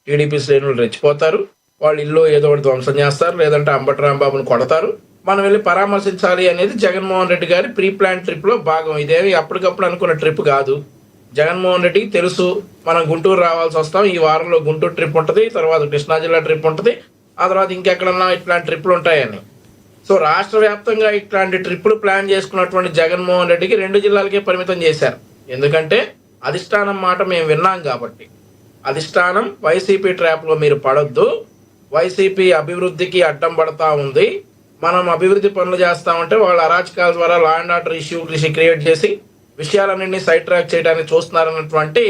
TDP శ్రేణులు రెచ్చిపోతారు, వాళ్ళు ఇల్లు ఏదో ఒకటి ధ్వంసం చేస్తారు, లేదంటే అంబటి రాంబాబుని కొడతారు, మనం వెళ్ళి పరామర్శించాలి అనేది జగన్మోహన్ రెడ్డి గారి ప్రీ ప్లాన్ ట్రిప్లో భాగం. ఇదేమి అప్పటికప్పుడు అనుకున్న ట్రిప్ కాదు. జగన్మోహన్ రెడ్డికి తెలుసు మనం గుంటూరు రావాల్సి వస్తాం, ఈ వారంలో గుంటూరు ట్రిప్ ఉంటుంది, తర్వాత కృష్ణా జిల్లా ట్రిప్ ఉంటుంది, ఆ తర్వాత ఇంకెక్కడన్నా ఇట్లాంటి ట్రిప్పులు ఉంటాయని. సో రాష్ట్ర వ్యాప్తంగా ఇట్లాంటి ట్రిప్పులు ప్లాన్ చేసుకున్నటువంటి జగన్మోహన్ రెడ్డికి 2 జిల్లాలకే పరిమితం చేశారు. ఎందుకంటే అధిష్టానం మాట మేము విన్నాం కాబట్టి. అధిష్టానం వైసీపీ ట్రాప్లో మీరు పడొద్దు, వైసీపీ అభివృద్ధికి అడ్డం పడతా ఉంది, మనం అభివృద్ధి పనులు చేస్తామంటే వాళ్ళ అరాచకాల ద్వారా law and order issue create చేసి విషయాలన్నింటినీ సైడ్ ట్రాక్ చేయడానికి చూస్తున్నారన్నటువంటి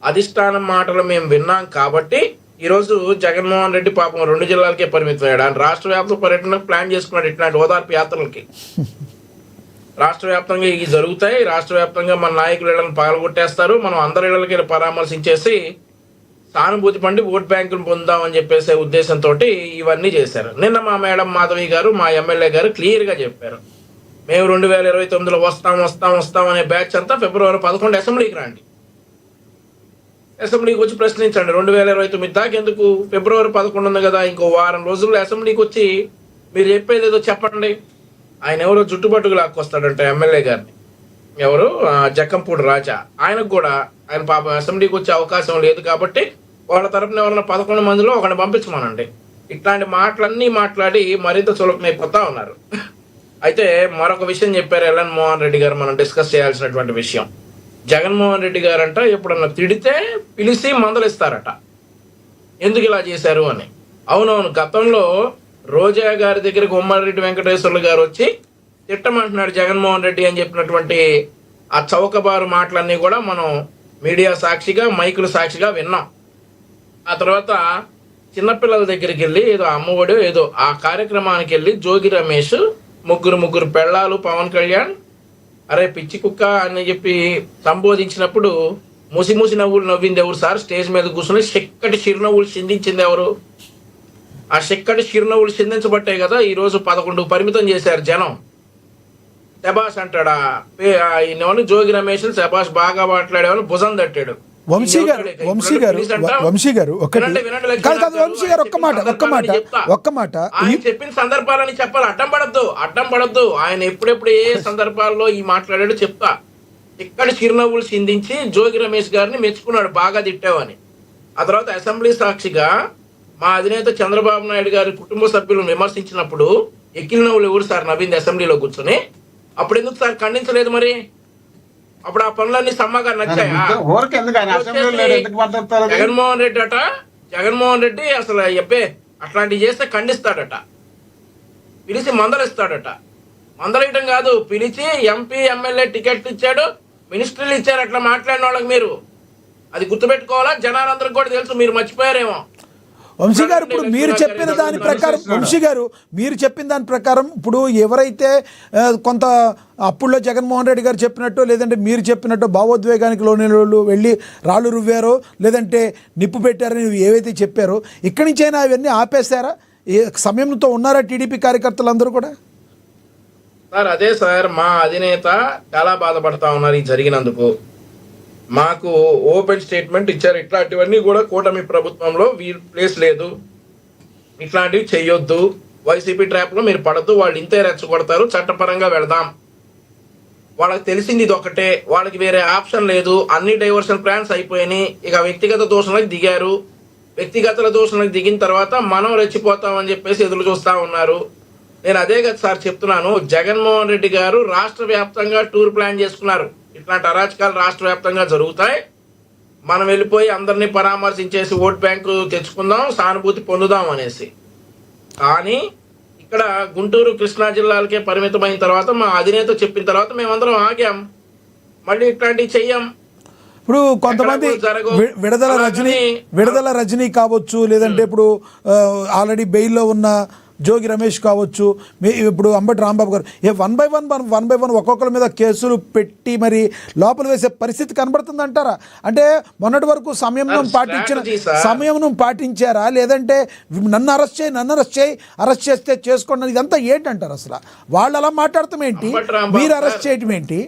అధిష్టానం మాటలు మేము విన్నాం కాబట్టి ఈరోజు జగన్మోహన్ రెడ్డి పాపం 2 జిల్లాలకే పరిమితం అయ్యాడు. ఆయన రాష్ట్ర వ్యాప్త పర్యటనకు ప్లాన్ చేసుకున్నాడు ఇట్లాంటి ఓదార్పు యాత్రలకి. రాష్ట్ర వ్యాప్తంగా ఇవి జరుగుతాయి, రాష్ట్ర వ్యాప్తంగా మన నాయకుల ఇళ్లను పగలగొట్టేస్తారు, మనం అందరి ఇళ్లకి పరామర్శించేసి సానుభూతి పండి ఓట్ బ్యాంకులు పొందామని చెప్పేసే ఉద్దేశంతో ఇవన్నీ చేశారు. నిన్న మా మేడం మాధవి గారు, మా ఎమ్మెల్యే గారు క్లియర్గా చెప్పారు, మేము 2029లో వస్తాం అనే బ్యాచ్ అంతా ఫిబ్రవరి 11 అసెంబ్లీకి రండి, అసెంబ్లీకి వచ్చి ప్రశ్నించండి. 2029 దాకా ఎందుకు, ఫిబ్రవరి 11 ఉంది కదా, ఇంకో వారం రోజుల్లో అసెంబ్లీకి వచ్చి మీరు చెప్పేది ఏదో చెప్పండి. ఆయన ఎవరో జుట్టుబట్టుకు లాక్కొస్తాడంట ఎమ్మెల్యే గారిని, ఎవరు జక్కంపూడి రాజా, ఆయనకు కూడా ఆయన పాపం అసెంబ్లీకి వచ్చే అవకాశం లేదు కాబట్టి వాళ్ళ తరపున ఎవరైనా 11 మందిలో ఒకరిని పంపించమనండి. ఇట్లాంటి మాటలన్నీ మాట్లాడి మరింత చులకనైపోతా ఉన్నారు. అయితే మరొక విషయం చెప్పారు ఎల్ఎన్ మోహన్ రెడ్డి గారు, మనం డిస్కస్ చేయాల్సినటువంటి విషయం. జగన్మోహన్ రెడ్డి గారంట ఎప్పుడన్నా తిడితే పిలిచి మందలిస్తారట, ఎందుకు ఇలా చేశారు అని. అవునవును, గతంలో రోజా గారి దగ్గరికి ఉమ్మారెడ్డి వెంకటేశ్వర్లు గారు వచ్చి తిట్టమంటున్నాడు జగన్మోహన్ రెడ్డి అని చెప్పినటువంటి ఆ చౌకబారు మాటలన్నీ కూడా మనం మీడియా సాక్షిగా, మైకుల సాక్షిగా విన్నాం. ఆ తర్వాత చిన్నపిల్లల దగ్గరికి వెళ్ళి ఏదో అమ్మఒడి ఏదో ఆ కార్యక్రమానికి వెళ్ళి జోగి రమేష్ ముగ్గురు పెళ్ళాలు పవన్ కళ్యాణ్ అరే పిచ్చి కుక్క అని చెప్పి సంబోధించినప్పుడు ముసి నవ్వులు నవ్వింది ఎవరు సార్? స్టేజ్ మీద కూర్చొని చెక్కటి చిరునవ్వులు చిందించింది ఎవరు? ఆ చెక్కటి చిరునవ్వులు చిందించబట్టే కదా ఈరోజు 11 పరిమితం చేశారు జనం. శబాష్ అంటాడా జోగి రమేష్, శబాష్ బాగా మాట్లాడేవాళ్ళు భుజం తట్టాడు. వంశీ గారు ఒక్క మాట ఆయన చెప్పిన సందర్భాలని చెప్పాలి, అడ్డం పడద్దు. ఆయన ఎప్పుడెప్పుడు ఏ సందర్భాల్లో ఈ మాట్లాడాడు చెప్తా. ఇక్కడ చిరునవ్వులు చిందించి జోగి రమేష్ గారిని మెచ్చుకున్నాడు, బాగా తిట్టావని. ఆ తర్వాత అసెంబ్లీ సాక్షిగా మా అధినేత చంద్రబాబు నాయుడు గారి కుటుంబ సభ్యులను విమర్శించినప్పుడు ఎక్కిన నవ్వులు ఎవరు సార్ నవ్వింది అసెంబ్లీలో కూర్చొని? అప్పుడు ఎందుకు సార్ ఖండించలేదు? మరి అప్పుడు ఆ పనులన్నీ సమ్మగా నచ్చాయా? జగన్మోహన్ రెడ్డి అసలు చెప్పే అట్లాంటివి చేస్తే ఖండిస్తాడట, పిలిచి మందలిస్తాడట. మందలియటం కాదు, పిలిచి ఎంపీ ఎమ్మెల్యే టికెట్లు ఇచ్చాడు, మినిస్టర్లు ఇచ్చారు. అట్లా మాట్లాడిన వాళ్ళకి మీరు అది గుర్తుపెట్టుకోవాలా? జనాలందరికి కూడా తెలుసు, మీరు మర్చిపోయారేమో. వంశీ గారు ఇప్పుడు మీరు చెప్పిన దాని ప్రకారం ఇప్పుడు ఎవరైతే కొంత అప్పుల్లో జగన్మోహన్ రెడ్డి గారు చెప్పినట్టు, లేదంటే మీరు చెప్పినట్టు భావోద్వేగానికి లోని వాళ్ళు వెళ్ళి రాళ్ళు రువ్వారో, లేదంటే నిప్పు పెట్టారని ఏవైతే చెప్పారో, ఇక్కడి నుంచైనా అవన్నీ ఆపేశారా? ఏ సమయంతో ఉన్నారా టీడీపీ కార్యకర్తలందరూ కూడా? సార్ అదే సార్, మా అధినేత చాలా బాధపడతా ఉన్నారు ఈ జరిగినందుకు. మాకు ఓపెన్ స్టేట్మెంట్ ఇచ్చారు, ఇట్లాంటివన్నీ కూడా కూటమి ప్రభుత్వంలో ప్లేస్ లేదు, ఇట్లాంటివి చెయ్యొద్దు, వైసీపీ ట్రాప్లో మీరు పడద్దు, వాళ్ళు ఇంతే రెచ్చగొడతారు, చట్టపరంగా వెళదాం. వాళ్ళకి తెలిసింది ఇది ఒకటే, వాళ్ళకి వేరే ఆప్షన్ లేదు, అన్ని డైవర్షన్ ప్లాన్స్ అయిపోయినాయి. ఇక వ్యక్తిగత దూషణలకు దిగారు, వ్యక్తిగత దూషణలకు దిగిన తర్వాత మనం రెచ్చిపోతామని చెప్పేసి ఎదురు చూస్తూ ఉన్నారు. నేను అదే కదా సార్ చెప్తున్నాను, జగన్మోహన్ రెడ్డి గారు రాష్ట్ర వ్యాప్తంగా టూర్ ప్లాన్ చేసుకున్నారు. ఇట్లాంటి అరాచకాలు రాష్ట్ర వ్యాప్తంగా జరుగుతాయి, మనం వెళ్ళిపోయి అందరినీ పరామర్శించేసి ఓట్ బ్యాంకు తెచ్చుకుందాం, సానుభూతి పొందుదాం అనేసి. కానీ ఇక్కడ గుంటూరు కృష్ణా జిల్లాలకే పరిమితమైన తర్వాత మా అధినేత చెప్పిన తర్వాత మేమందరం ఆగాం, మళ్ళీ ఇట్లాంటివి చెయ్యం. ఇప్పుడు కొంతమంది విడుదల రజనీ కావచ్చు, లేదంటే ఇప్పుడు ఆల్రెడీ బెయిల్లో ఉన్న జోగి రమేష్ కావచ్చు, ఇప్పుడు అంబటి రాంబాబు గారు, వన్ బై వన్ ఒక్కొక్కరి మీద కేసులు పెట్టి మరి లోపల వేసే పరిస్థితి కనబడుతుంది అంటారా? అంటే మొన్నటి వరకు సంయమనం పాటించారా, లేదంటే నన్ను అరెస్ట్ చేస్తే చేసుకోండి, ఇదంతా ఏంటంటారు? అసలు వాళ్ళు అలా మాట్లాడతాం ఏంటి, మీరు అరెస్ట్ చేయటం ఏంటి?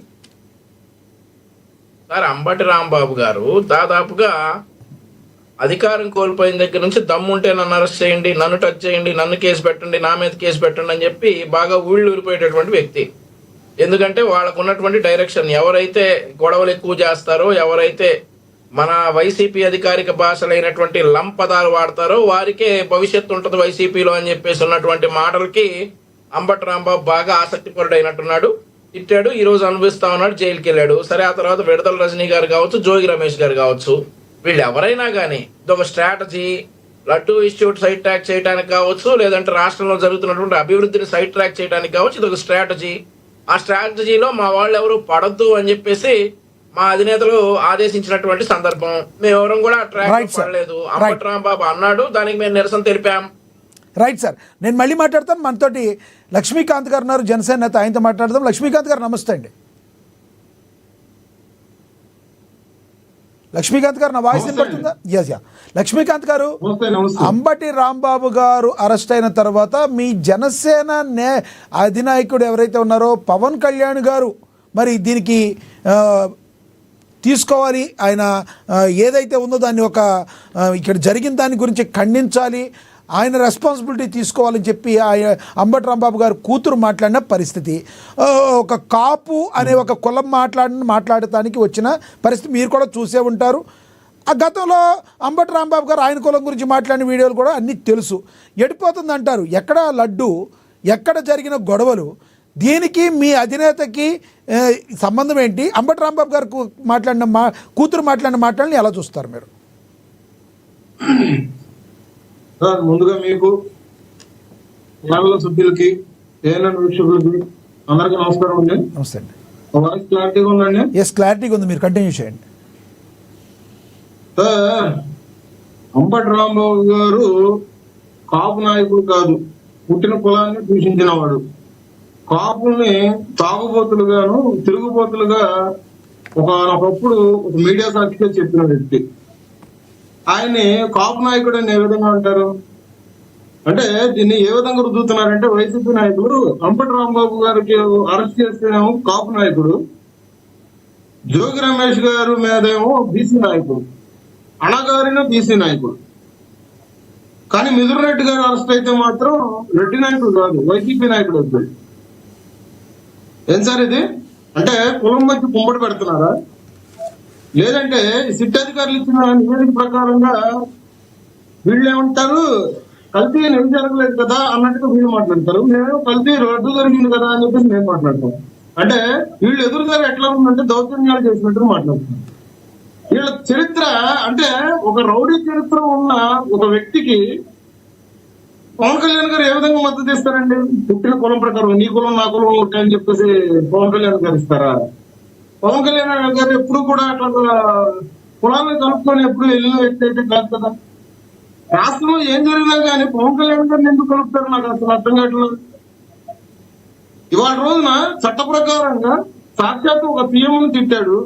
సార్ అంబటి రాంబాబు గారు దాదాపుగా అధికారం కోల్పోయిన దగ్గర నుంచి దమ్ముంటే నన్ను అరెస్ట్ చేయండి, నన్ను టచ్ చేయండి, నన్ను కేసు పెట్టండి, నా మీద కేసు పెట్టండి అని చెప్పి బాగా ఊళ్ళు ఊరిపోయేటటువంటి వ్యక్తి. ఎందుకంటే వాళ్ళకు ఉన్నటువంటి డైరెక్షన్, ఎవరైతే గొడవలు ఎక్కువ చేస్తారో, ఎవరైతే మన వైసీపీ అధికారిక భాషలైనటువంటి లంపదాలు వాడతారో వారికే భవిష్యత్తు ఉంటుంది వైసీపీలో అని చెప్పేసి ఉన్నటువంటి మాటలకి అంబటి రాంబాబు బాగా ఆసక్తిపరుడు అయినట్టున్నాడు. తిట్టాడు, ఈ రోజు అనుభవిస్తా ఉన్నాడు, జైలుకి వెళ్ళాడు. సరే, ఆ తర్వాత విడదల రజనీ గారు కావచ్చు, జోగి రమేష్ గారు కావచ్చు, వీళ్ళు ఎవరైనా కానీ ఇదొక strategy. Laddu institute side track చేయడానికి కావచ్చు, లేదంటే రాష్ట్రంలో జరుగుతున్నటువంటి అభివృద్ధిని సైడ్ ట్రాక్ చేయడానికి కావచ్చు, ఇదొక స్ట్రాటజీ. ఆ స్ట్రాటజీలో మా వాళ్ళు ఎవరు పడద్దు అని చెప్పేసి మా అధినేతలు ఆదేశించినటువంటి సందర్భం. మేమెవరం కూడా ట్రాక్ పడలేదు. అంబటి రాంబాబు అన్నాడు, దానికి మేము నిరసన తెలిపాం. రైట్ సార్, నేను మళ్ళీ మాట్లాడతాను. మనతోటి లక్ష్మీకాంత్ గారు ఉన్నారు, జనసేన నేత, ఆయనతో మాట్లాడదాం. లక్ష్మీకాంత్ గారు నమస్తే అండి. లక్ష్మీకాంత్ గారు, నా వాయిస్ వినపడుతుందా? యా లక్ష్మీకాంత్ గారు, అంబటి రాంబాబు గారు అరెస్ట్ అయిన తర్వాత మీ జనసేన అధినాయకుడు ఎవరైతే ఉన్నారో పవన్ కళ్యాణ్ గారు మరి దీనికి తీసుకోవాలి, ఆయన ఏదైతే ఉందో దాన్ని ఇక్కడ జరిగిన దాని గురించి ఖండించాలి, ఆయన రెస్పాన్సిబిలిటీ తీసుకోవాలని చెప్పి అంబటి రాంబాబు గారు కూతురు మాట్లాడిన పరిస్థితి, ఒక కాపు అనే ఒక కులం మాట్లాడటానికి వచ్చిన పరిస్థితి మీరు కూడా చూసే ఉంటారు. ఆ గతంలో అంబటి రాంబాబు గారు ఆయన కులం గురించి మాట్లాడిన వీడియోలు కూడా అన్నీ తెలుసు. ఎడిపోతుంది అంటారు, ఎక్కడ లడ్డు, ఎక్కడ జరిగిన గొడవలు, దీనికి మీ అధినేతకి సంబంధం ఏంటి? అంబటి రాంబాబు గారు కూతురు మాట్లాడిన మాటల్ని ఎలా చూస్తారు మీరు? ముందుగా మీకు ఛానల్ సభ్యులకి, ఏఎన్ఎన్ వీక్షకులకి అందరికీ నమస్కారం అండి. నమస్తే అండి. వాయిస్ క్లారిటీగా ఉందండి? ఎస్, క్లారిటీగా ఉంది, మీరు కంటిన్యూ చేయండి. అంబటి రాంబాబు గారు కాపు నాయకుడు కాదు, పుట్టిన కులాన్ని దూషించినవాడు. కాపుల్ని తాగుబోతులుగాను తిరుగుబోతులుగా ఒకప్పుడు ఒక మీడియా సాక్షిగా చెప్పిన వ్యక్తి. ఆయన్ని కాపు నాయకుడు అని ఏ విధంగా అంటారు అంటే, దీన్ని ఏ విధంగా రుద్దుతున్నారంటే, వైసీపీ నాయకులు అంబటి రాంబాబు గారికి అరెస్ట్ చేస్తేనేమో కాపు నాయకుడు, జోగి రమేష్ గారు మీదేమో బీసీ నాయకుడు, అణగారిన బీసీ నాయకుడు. కానీ మిథున్ రెడ్డి గారు అరెస్ట్ అయితే మాత్రం రెడ్డి నాయకుడు కాదు, వైసీపీ నాయకుడు అవుతుంది. ఏం సార్ ఇది? అంటే కులం మధ్య కుంబడి పెడుతున్నారా? లేదంటే సిట్ అధికారులు ఇచ్చిన నివేదిక ప్రకారంగా వీళ్ళు ఏమంటారు, కల్తీ ఏం జరగలేదు కదా అన్నట్టుగా వీళ్ళు మాట్లాడతారు, మేము కల్తీ రద్దు జరిగింది కదా అని చెప్పేసి మేము మాట్లాడతాం. అంటే వీళ్ళు ఎదురుగా ఎట్లా ఉందంటే దౌర్జన్యాలు చేసినట్టు మాట్లాడుతున్నారు. వీళ్ళ చరిత్ర అంటే ఒక రౌడీ చరిత్ర ఉన్న ఒక వ్యక్తికి పవన్ కళ్యాణ్ గారు ఏ విధంగా మద్దతు ఇస్తారండి? పుట్టిన కులం ప్రకారం నీ కులం నా కులం ఉంటాయని చెప్పేసి పవన్ కళ్యాణ్ గారు ఇస్తారా? పవన్ కళ్యాణ్ గారు ఎప్పుడు కూడా అట్లా కులాలను కలుపుకొని ఎప్పుడు వెళ్ళిన వ్యక్తి అయితే కాదు కదా. రాష్ట్రంలో ఏం జరిగినా కానీ పవన్ కళ్యాణ్ గారిని ఎందుకు కలుపుతారు నాకు అసలు అర్థం కావట్లేదు. ఇవాళ రోజున చట్ట ప్రకారంగా సాక్షాత్తు ఒక సీఎం తిట్టాడు.